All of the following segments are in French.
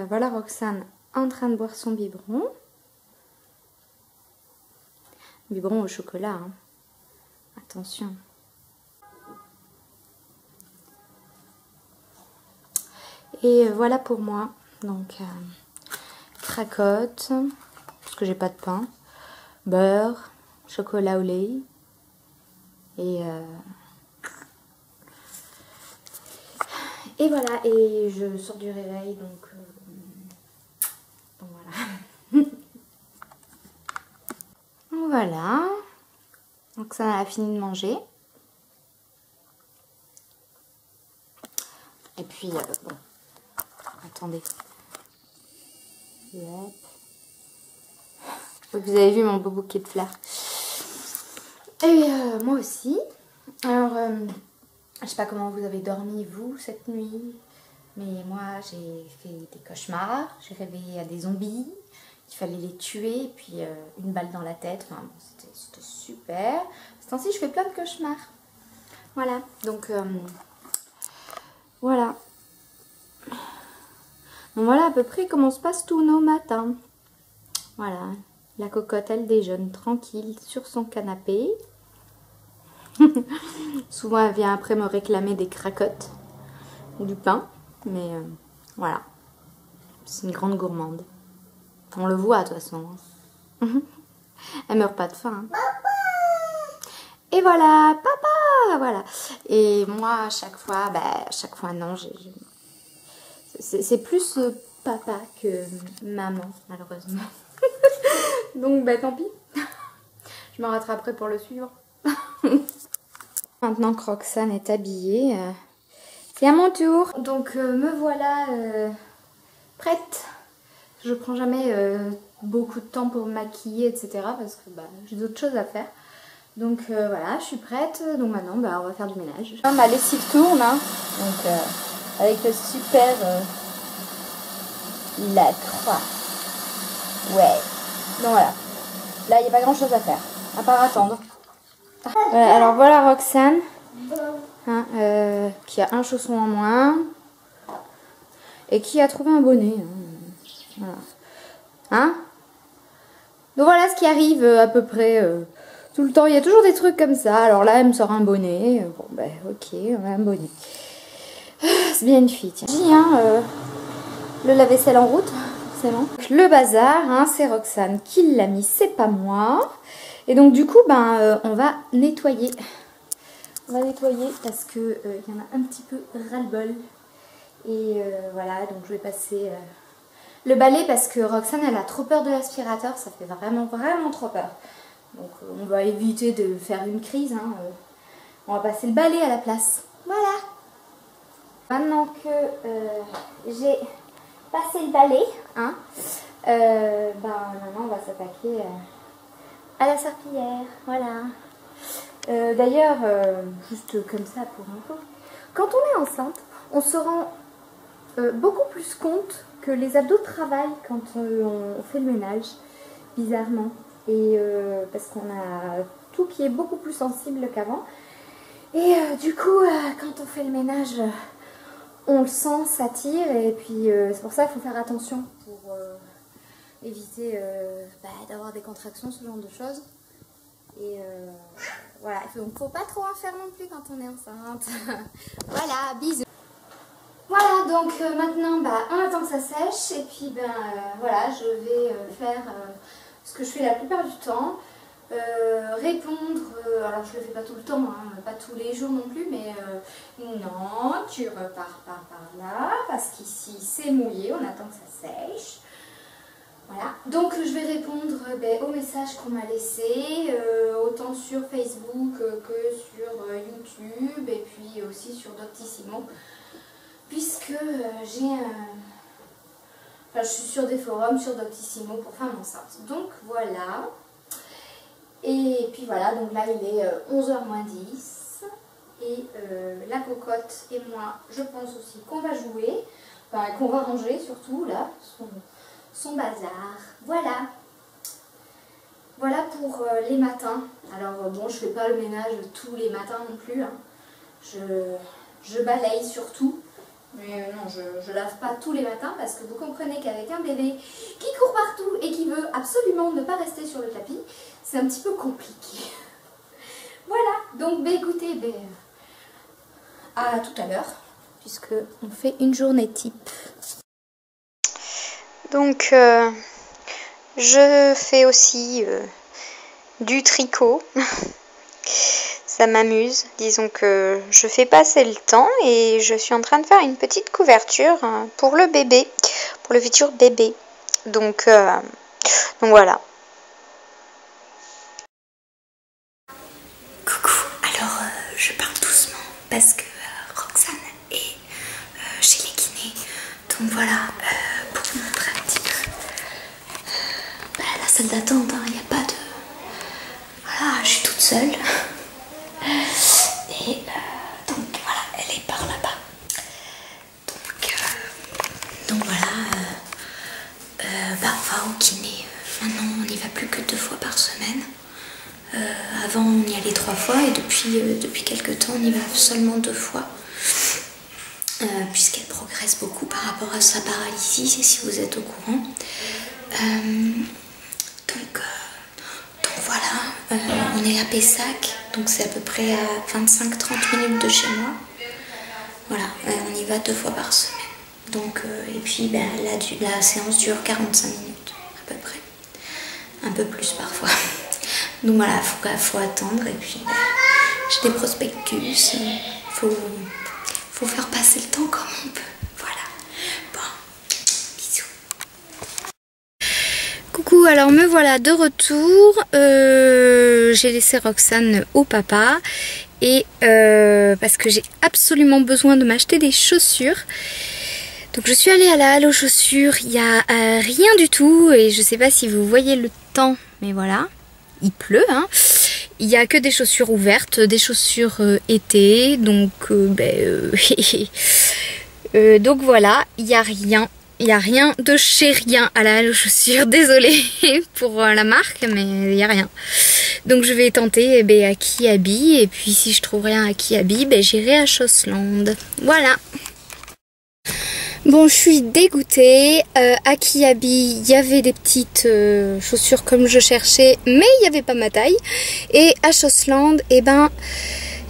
voilà Roxane en train de boire son biberon. Biberon au chocolat, hein. Attention. Et voilà pour moi. Donc, cracotte, parce que j'ai pas de pain, beurre, chocolat au lait. Et voilà, et je sors du réveil, donc voilà. Voilà. Donc ça a fini de manger. Et puis, bon, attendez. Hop. Vous avez vu mon beau bouquet de fleurs. Et moi aussi. Alors, je sais pas comment vous avez dormi, vous, cette nuit. Mais moi, j'ai fait des cauchemars. J'ai rêvé à des zombies. Il fallait les tuer. Et puis, une balle dans la tête. Enfin, bon, c'était super. Ce temps-ci, je fais plein de cauchemars. Voilà. Donc, voilà. Donc, voilà à peu près comment se passent tous nos matins. Voilà. La cocotte, elle déjeune tranquille sur son canapé. Souvent, elle vient après me réclamer des cracottes ou du pain. Mais voilà. C'est une grande gourmande. On le voit, de toute façon. Elle meurt pas de faim. Hein. Et voilà, papa, voilà. Et moi, à chaque fois, non, c'est plus papa que maman, malheureusement. Donc, tant pis. Je me rattraperai pour le suivant. Maintenant que Roxane est habillée, c'est à mon tour. Donc, me voilà prête. Je prends jamais beaucoup de temps pour me maquiller, etc. Parce que j'ai d'autres choses à faire. Donc voilà, je suis prête. Donc maintenant, on va faire du ménage. Ma lessive tourne, hein. Donc avec le super la croix. Ouais. Donc voilà. Là, il n'y a pas grand chose à faire. À part attendre. Alors voilà Roxane. Hein, qui a un chausson en moins. Et qui a trouvé un bonnet. Hein. Voilà. Hein? Donc voilà ce qui arrive à peu près tout le temps. Il y a toujours des trucs comme ça. Alors là, elle me sort un bonnet. Bon, ok, on a un bonnet. C'est bien une fille, tiens. J'ai le lave-vaisselle en route, forcément. Le bazar, hein, c'est Roxane qui l'a mis, c'est pas moi. Et donc du coup, on va nettoyer. On va nettoyer parce que il y en a un petit peu ras-le-bol. Et voilà, donc je vais passer le balai parce que Roxane, elle a trop peur de l'aspirateur. Ça fait vraiment, vraiment trop peur. Donc on va éviter de faire une crise. Hein, on va passer le balai à la place. Voilà. Maintenant que j'ai passé le balai, hein, maintenant on va s'attaquer à la serpillière. Voilà. D'ailleurs, juste comme ça pour info, quand on est enceinte, on se rend beaucoup plus compte que les abdos travaillent quand on fait le ménage, bizarrement. Et parce qu'on a tout qui est beaucoup plus sensible qu'avant. Et du coup, quand on fait le ménage, on le sent, ça tire. Et puis c'est pour ça qu'il faut faire attention pour éviter d'avoir des contractions, ce genre de choses. Et voilà, il ne faut pas trop en faire non plus quand on est enceinte. Voilà, bisous. Voilà, donc maintenant, on attend que ça sèche. Et puis, voilà, je vais faire ce que je fais la plupart du temps. Répondre, alors je le fais pas tout le temps, hein, pas tous les jours non plus, mais non, tu repars par là, parce qu'ici c'est mouillé, on attend que ça sèche. Voilà, donc je vais répondre aux messages qu'on m'a laissés, autant sur Facebook que sur YouTube, et puis aussi sur Doctissimo, puisque je suis sur des forums sur Doctissimo pour femmes enceintes. Donc voilà. Et puis voilà, donc là il est 11h moins 10 et la cocotte et moi je pense aussi qu'on va jouer, qu'on va ranger surtout là, son bazar. Voilà. Voilà pour les matins. Alors bon, je fais pas le ménage tous les matins non plus, hein. Je balaye surtout Mais non, je lave pas tous les matins parce que vous comprenez qu'avec un bébé qui court partout et qui veut absolument ne pas rester sur le tapis, c'est un petit peu compliqué. Voilà, donc écoutez, à tout à l'heure, puisque on fait une journée type. Donc je fais aussi du tricot. Ça m'amuse, disons que je fais passer le temps et je suis en train de faire une petite couverture pour le bébé, pour le futur bébé. Donc voilà. Coucou, alors je parle doucement parce que Roxane est chez les kinés. Donc voilà, pour vous montrer un petit peu la salle d'attente, il n'y a pas de... Voilà, je suis toute seule. Et donc voilà, elle est par là-bas. Donc voilà, on va au kiné. Maintenant, on n'y va plus que 2 fois par semaine. Avant, on y allait 3 fois et depuis quelques temps, on y va seulement 2 fois. Puisqu'elle progresse beaucoup par rapport à sa paralysie, si vous êtes au courant. Donc voilà, on est à Pessac, donc c'est à peu près à 25-30 minutes de chez moi. Voilà, on y va 2 fois par semaine. Donc, et puis la séance dure 45 minutes à peu près. Un peu plus parfois. Donc voilà, faut attendre et puis j'ai des prospectus. Faut faire passer le temps comme on peut. Voilà. Bon, bisous. Coucou, alors me voilà de retour. J'ai laissé Roxane au papa et parce que j'ai absolument besoin de m'acheter des chaussures. Donc je suis allée à la halle aux chaussures, il n'y a rien du tout et je sais pas si vous voyez le temps, mais voilà, il pleut hein. Il n'y a que des chaussures ouvertes, des chaussures été, donc donc voilà, il n'y a rien. Il n'y a rien de chez rien à la halle aux chaussures, désolée pour la marque, mais il n'y a rien. Donc je vais tenter à Kiabi, et puis si je trouve rien à Kiabi, j'irai à Chossland. Voilà. Bon, je suis dégoûtée. À Kiabi, il y avait des petites chaussures comme je cherchais, mais il n'y avait pas ma taille. Et à Chossland, il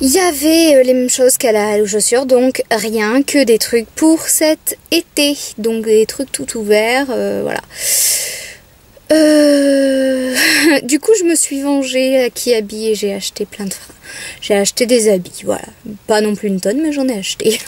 y avait les mêmes choses qu'à la halle aux chaussures, donc rien que des trucs pour cet été. Donc des trucs tout ouverts, voilà. Du coup, je me suis vengée à Kiabi et j'ai acheté plein de... J'ai acheté des habits, voilà. Pas non plus une tonne, mais j'en ai acheté.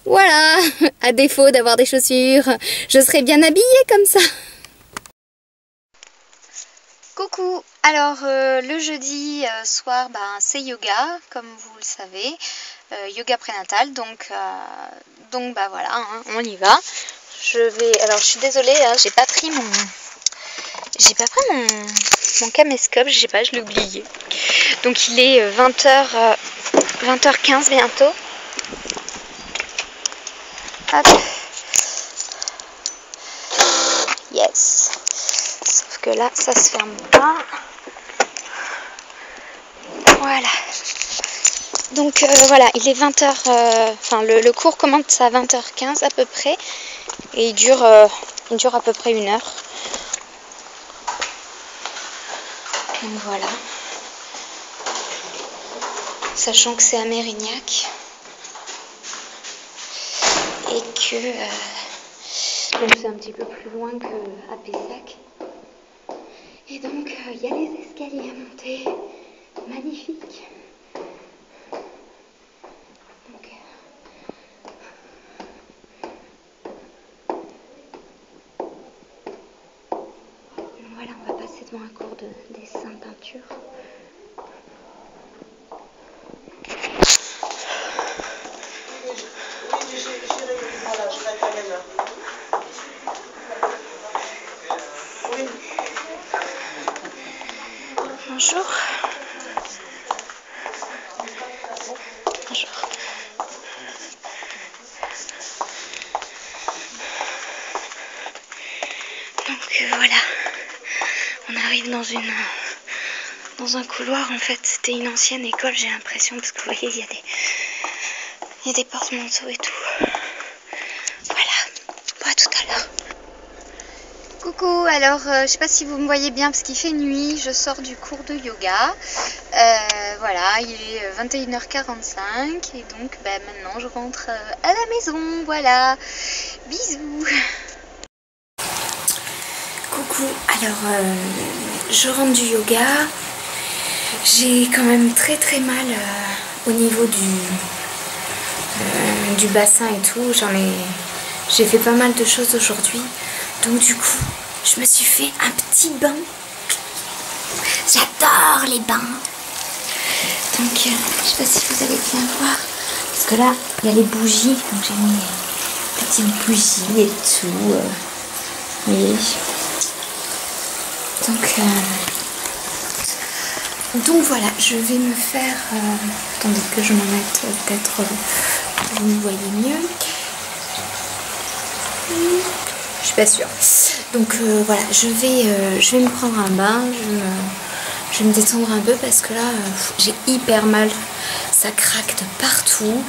Voilà. À défaut d'avoir des chaussures, je serais bien habillée comme ça. Coucou. Alors, le jeudi soir, c'est yoga, comme vous le savez. Yoga prénatal, donc voilà, hein, on y va. Alors, je suis désolée, hein, j'ai pas pris mon caméscope, je sais pas, je l'ai oublié. Donc il est 20h15 bientôt. Hop. Yes. Sauf que là, ça se ferme pas. Voilà. Donc voilà, il est 20h, le cours commence à 20h15 à peu près. Et il dure à peu près 1 heure. Donc voilà. Sachant que c'est à Mérignac. Et que c'est un petit peu plus loin qu'à Pessac. Et donc il y a les escaliers à monter. Magnifique. Donc, voilà, on va passer devant un cours de dessin peinture. Bonjour. Bonjour. Donc voilà, on arrive dans un couloir. En fait, c'était une ancienne école, j'ai l'impression, parce que vous voyez, il y a des porte-manteaux et tout. Coucou, alors je sais pas si vous me voyez bien parce qu'il fait nuit, je sors du cours de yoga. Voilà, il est 21h45 et donc maintenant je rentre à la maison, voilà. Bisous. Coucou, alors je rentre du yoga. J'ai quand même très mal au niveau du bassin et tout. J'ai fait pas mal de choses aujourd'hui. Donc du coup, je me suis fait un petit bain. J'adore les bains. Donc je sais pas si vous allez bien voir. Parce que là, il y a les bougies. Donc j'ai mis des petites bougies et tout. Vous voyez. Donc voilà, je vais me faire... attendez que je m'en mette peut-être... vous me voyez mieux. Je suis pas sûre. Donc voilà, je vais me prendre un bain, je vais me détendre un peu parce que là, j'ai hyper mal. Ça craque de partout.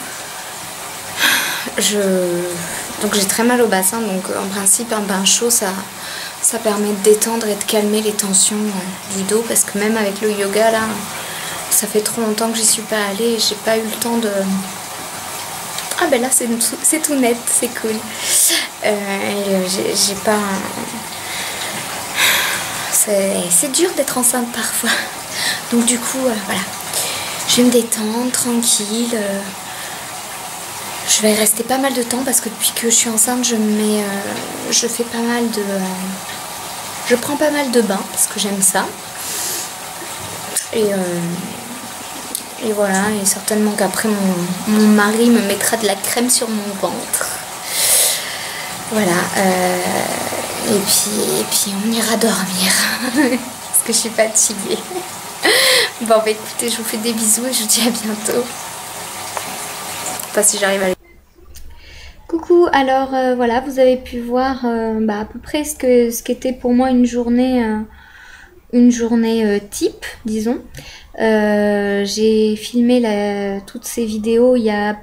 Donc j'ai très mal au bassin, donc en principe un bain chaud, ça permet de détendre et de calmer les tensions du dos parce que même avec le yoga là, ça fait trop longtemps que j'y suis pas allée et j'ai pas eu le temps de... Ah ben là c'est tout net, c'est cool. J'ai pas... C'est dur d'être enceinte parfois. Donc du coup, voilà. Je vais me détendre, tranquille. Je vais rester pas mal de temps parce que depuis que je suis enceinte, je fais pas mal de... je prends pas mal de bains parce que j'aime ça. Et voilà, et certainement qu'après mon mari me mettra de la crème sur mon ventre. Voilà, et puis on ira dormir parce que je suis fatiguée. Bon bah écoutez, je vous fais des bisous et je vous dis à bientôt. Enfin si j'arrive à... Coucou, alors voilà, vous avez pu voir à peu près ce qu'était pour moi une journée type, disons. J'ai filmé toutes ces vidéos il y a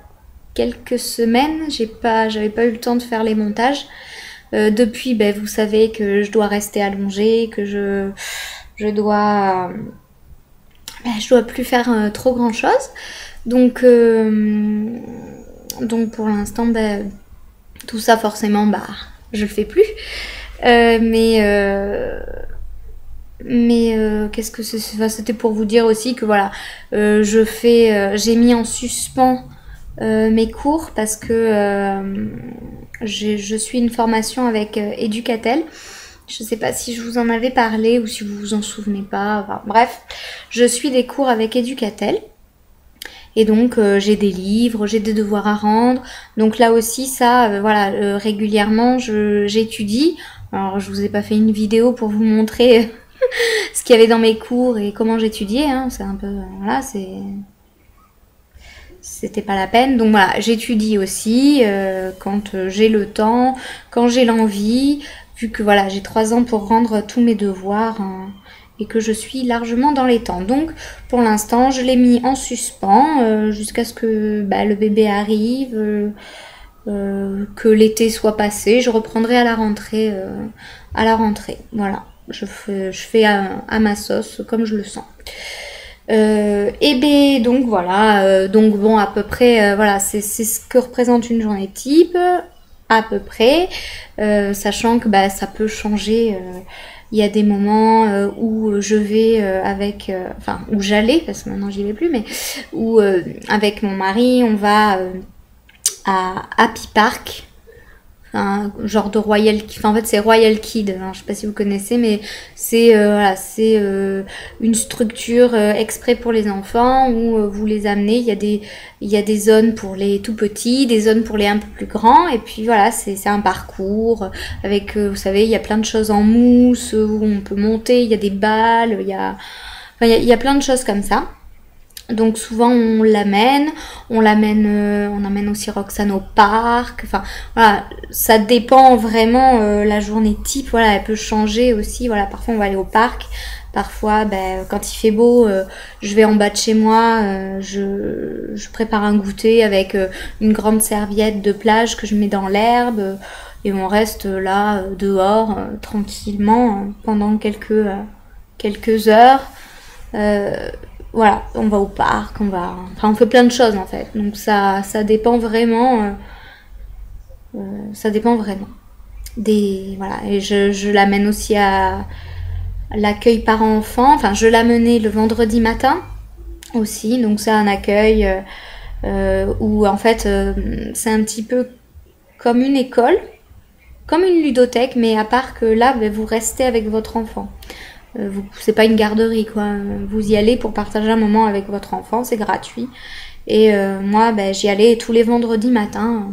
quelques semaines, j'avais pas eu le temps de faire les montages. Depuis, vous savez que je dois rester allongée, que je dois plus faire trop grand chose. Donc pour l'instant, tout ça forcément, je le fais plus. Mais qu'est-ce que c'est? C'était pour vous dire aussi que voilà, j'ai mis en suspens mes cours parce que je suis une formation avec Educatel. Je sais pas si je vous en avais parlé ou si vous vous en souvenez pas. Enfin, bref, je suis des cours avec Educatel. Et donc j'ai des livres, j'ai des devoirs à rendre. Donc là aussi ça, voilà, régulièrement j'étudie. Alors je vous ai pas fait une vidéo pour vous montrer ce qu'il y avait dans mes cours et comment j'étudiais. Hein. C'est un peu, voilà, c'était pas la peine. Donc voilà, j'étudie aussi quand j'ai le temps, quand j'ai l'envie. Vu que voilà, j'ai 3 ans pour rendre tous mes devoirs. Hein, et que je suis largement dans les temps. Donc pour l'instant je l'ai mis en suspens jusqu'à ce que le bébé arrive, que l'été soit passé. Je reprendrai à la rentrée. Voilà, je fais à ma sauce comme je le sens. Et donc voilà, donc bon à peu près voilà, c'est ce que représente une journée type à peu près, sachant que ça peut changer. Il y a des moments où je vais où j'allais, parce que maintenant j'y vais plus, mais où avec mon mari, on va à Happy Park, un genre de Royal Kid, en fait c'est Royal Kid, alors, je sais pas si vous connaissez, mais c'est une structure exprès pour les enfants où vous les amenez, il y a des zones pour les tout petits, des zones pour les un peu plus grands, et puis voilà, c'est un parcours avec, vous savez, il y a plein de choses en mousse où on peut monter, il y a des balles, il y a plein de choses comme ça. Donc souvent on amène aussi Roxane au parc, enfin voilà, ça dépend vraiment, la journée type, voilà, elle peut changer aussi, voilà, parfois on va aller au parc, parfois quand il fait beau, je vais en bas de chez moi, je prépare un goûter avec une grande serviette de plage que je mets dans l'herbe, et on reste là dehors tranquillement pendant quelques heures. Voilà, on va au parc, on fait plein de choses en fait. Donc ça dépend vraiment. Ça dépend vraiment. Voilà, et je l'amène aussi à l'accueil parents-enfants. Enfin, je l'amenais le vendredi matin aussi. Donc c'est un accueil où en fait c'est un petit peu comme une école, comme une ludothèque, mais à part que là, vous restez avec votre enfant. C'est pas une garderie, quoi. Vous y allez pour partager un moment avec votre enfant, c'est gratuit. Et moi, j'y allais tous les vendredis matins,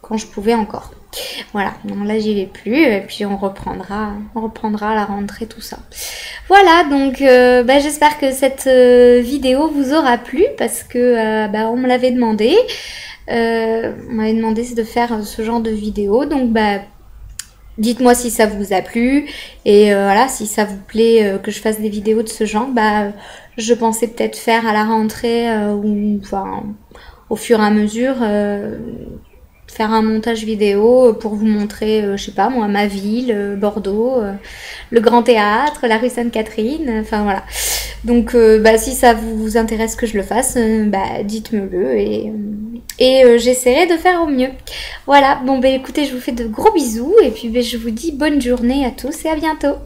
quand je pouvais encore. Voilà, donc là j'y vais plus, et puis on reprendra à la rentrée tout ça. Voilà, donc j'espère que cette vidéo vous aura plu, parce que on me l'avait demandé. On m'avait demandé de faire ce genre de vidéo, donc dites-moi si ça vous a plu, et voilà, si ça vous plaît que je fasse des vidéos de ce genre, je pensais peut-être faire à la rentrée ou enfin au fur et à mesure faire un montage vidéo pour vous montrer, je sais pas moi, ma ville, Bordeaux, le Grand Théâtre, la rue Sainte-Catherine, enfin voilà. Donc si ça vous intéresse que je le fasse, dites-me-le et j'essaierai de faire au mieux. Voilà, bon écoutez, je vous fais de gros bisous et puis je vous dis bonne journée à tous et à bientôt.